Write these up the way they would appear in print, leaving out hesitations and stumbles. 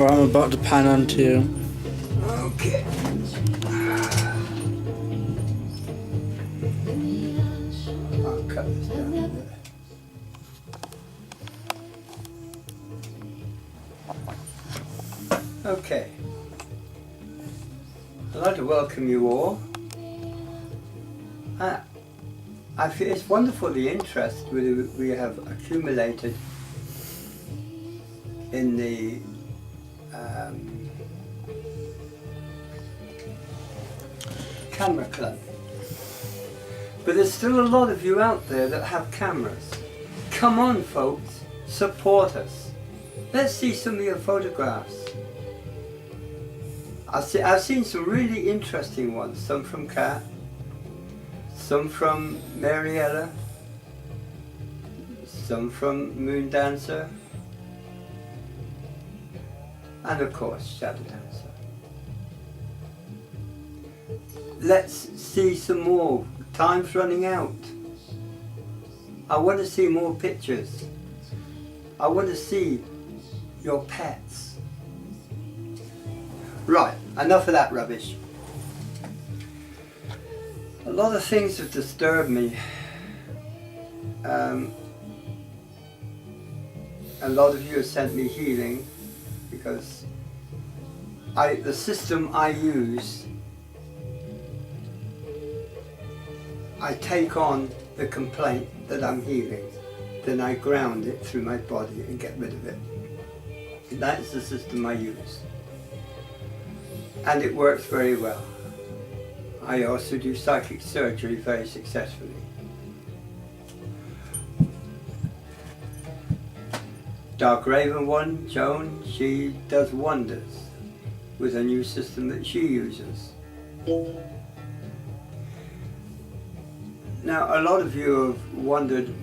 Well, I'm about to pan onto you. Okay. I'll cut this down a bit. Okay. I'd like to welcome you all. I feel it's wonderful the interest we have accumulated in the camera club. But there's still a lot of you out there that have cameras. Come on, folks, support us. Let's see some of your photographs. I've seen some really interesting ones, some from Kat, some from Mariella, some from Moon Dancer, and of course Shadow Dancer. Let's see some more. Time's running out. I want to see more pictures. I want to see your pets. Right, enough of that rubbish. A lot of things have disturbed me. A lot of you have sent me healing because the system I use, I take on the complaint that I'm healing, then I ground it through my body and get rid of it. That's the system I use. And it works very well. I also do psychic surgery very successfully. Dark Raven one, Joan, she does wonders with a new system that she uses. Now, a lot of you have wondered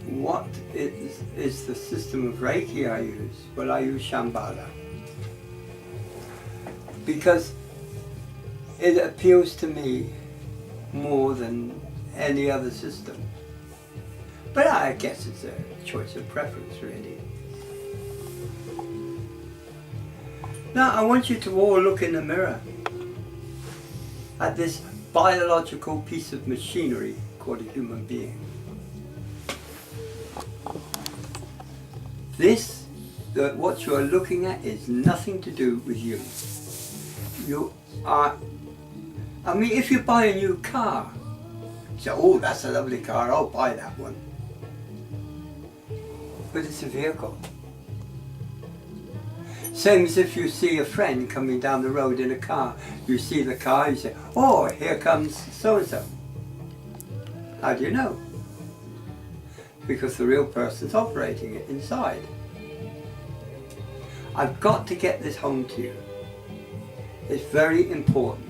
what is the system of Reiki I use. Well, I use Shambhala because it appeals to me more than any other system. But I guess it's a choice of preference, really. Now, I want you to all look in the mirror at this biological piece of machinery called a human being. What you are looking at is nothing to do with you. I mean, if you buy a new car, you say, oh, that's a lovely car, I'll buy that one. But it's a vehicle. Same as if you see a friend coming down the road in a car. You see the car, you say, oh, here comes so-and-so. How do you know? Because the real person's operating it inside. I've got to get this home to you. It's very important.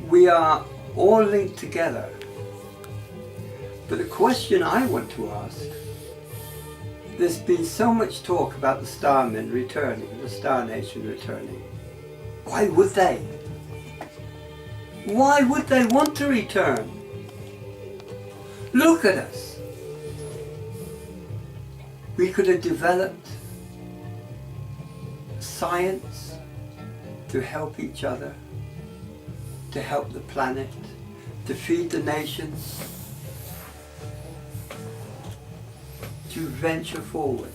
We are all linked together. But the question I want to ask, there's been so much talk about the Starmen returning, the Star Nation returning. Why would they? Why would they want to return? Look at us. We could have developed science to help each other, to help the planet, to feed the nations, to venture forward.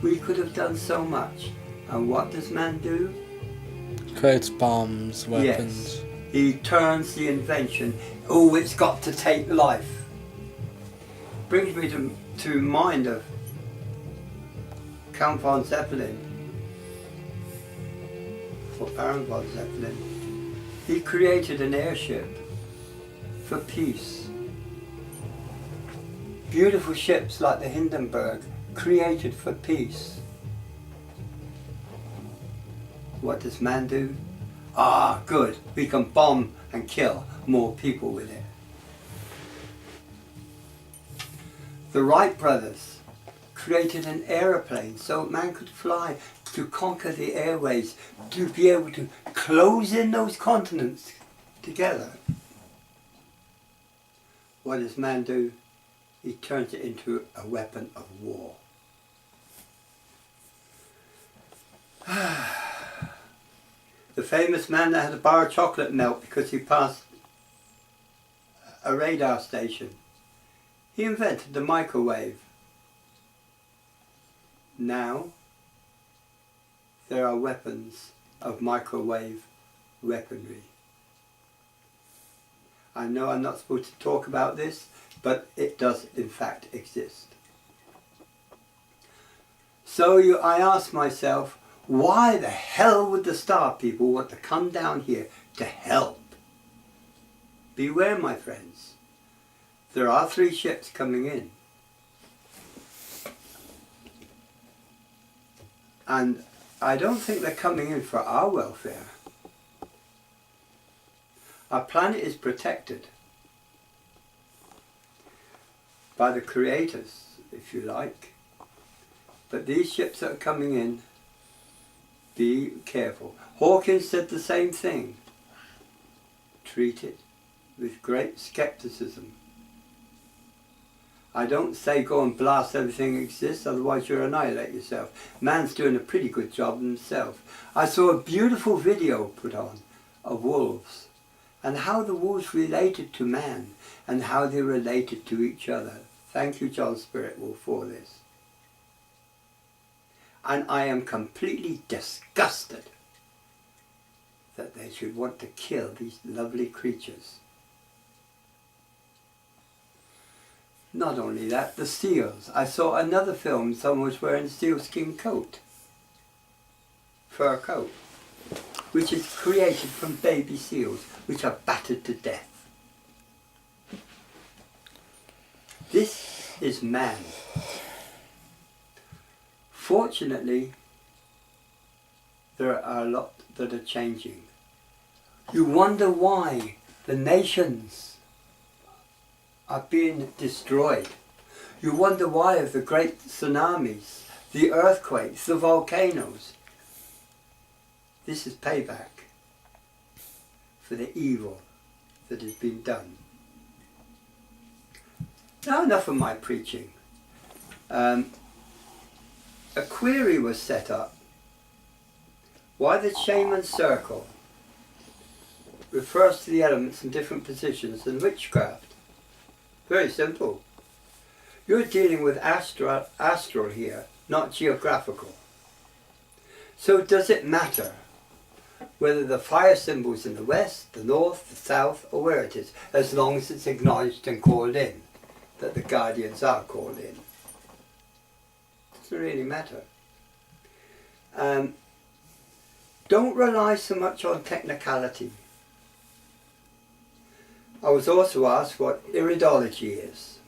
We could have done so much. And what does man do? Creates bombs, weapons. Yes. He turns the invention. Oh, it's got to take life. Brings me to mind of Count von Zeppelin, or Baron von Zeppelin. He created an airship for peace. Beautiful ships like the Hindenburg, created for peace. What does man do? Ah, good, we can bomb and kill more people with it. The Wright brothers created an aeroplane so man could fly, to conquer the airways, to be able to close in those continents together. What does man do? He turns it into a weapon of war. The famous man that had a bar of chocolate melt because he passed a radar station. He invented the microwave. Now there are weapons of microwave weaponry. I know I'm not supposed to talk about this, but it does in fact exist. So I asked myself, why the hell would the Star People want to come down here to help? Beware, my friends. There are 3 ships coming in. And I don't think they're coming in for our welfare. Our planet is protected by the creators, if you like. But these ships that are coming in, be careful. Hawkins said the same thing. Treat it with great skepticism. I don't say go and blast everything that exists, otherwise you'll annihilate yourself. Man's doing a pretty good job himself. I saw a beautiful video put on of wolves and how the wolves related to man and how they related to each other. Thank you, John Spiritwolf, for this. And I am completely disgusted that they should want to kill these lovely creatures. Not only that, the seals. I saw another film, someone was wearing a sealskin coat, fur coat, which is created from baby seals, which are battered to death. This is man. Fortunately, there are a lot that are changing. You wonder why the nations are being destroyed. You wonder why of the great tsunamis, the earthquakes, the volcanoes. This is payback for the evil that has been done. Now enough of my preaching. A query was set up. Why the shaman circle refers to the elements in different positions in witchcraft. Very simple. You're dealing with astral here, not geographical. So does it matter whether the fire symbol's in the west, the north, the south, or where it is, as long as it's acknowledged and called in, that the guardians are called in? Doesn't really matter. Don't rely so much on technicality. I was also asked what iridology is.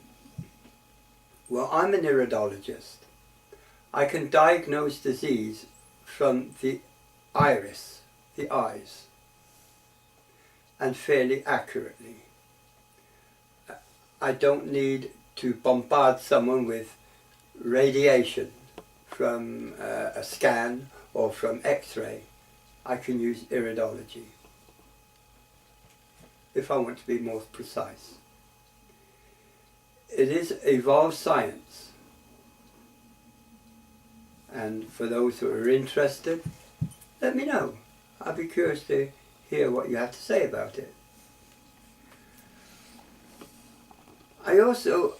Well, I'm an iridologist. I can diagnose disease from the iris, the eyes, and fairly accurately. I don't need to bombard someone with radiation from a scan or from X-ray. I can use iridology if I want to be more precise. It is evolved science, and for those who are interested, let me know. I'd be curious to hear what you have to say about it. I also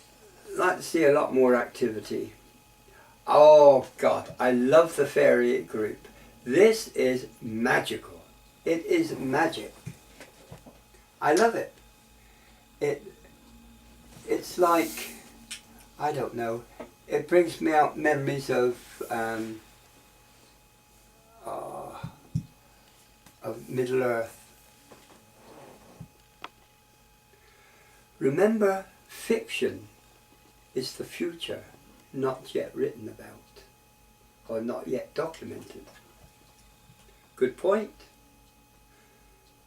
like to see a lot more activity. Oh God, I love the fairy group. This is magical. It is magic. I love it. It's like, I don't know, it brings me out memories of Middle Earth. Remember, fiction is the future, not yet written about, or not yet documented. Good point.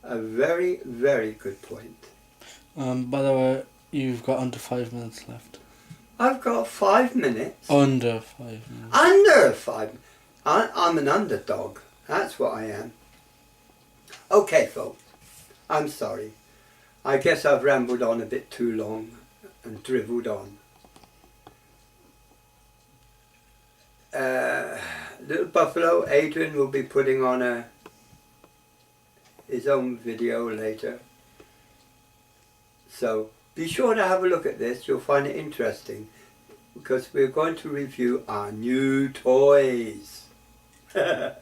A very, very good point. By the way, you've got under 5 minutes left. I've got 5 minutes. Under 5 minutes. Under 5. I'm an underdog. That's what I am. Okay, folks. I'm sorry. I guess I've rambled on a bit too long and dribbled on. Little Buffalo, Adrian will be putting on his own video later. So be sure to have a look at this, you'll find it interesting, because we're going to review our new toys. And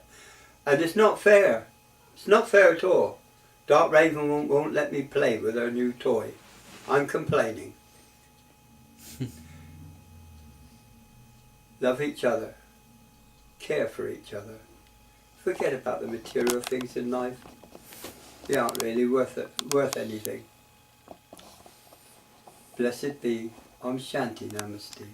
it's not fair. It's not fair at all. Dark Raven won't let me play with her new toy. I'm complaining. Love each other. Care for each other. Forget about the material things in life. They aren't really worth anything. Blessed be Om Shanti Namaste.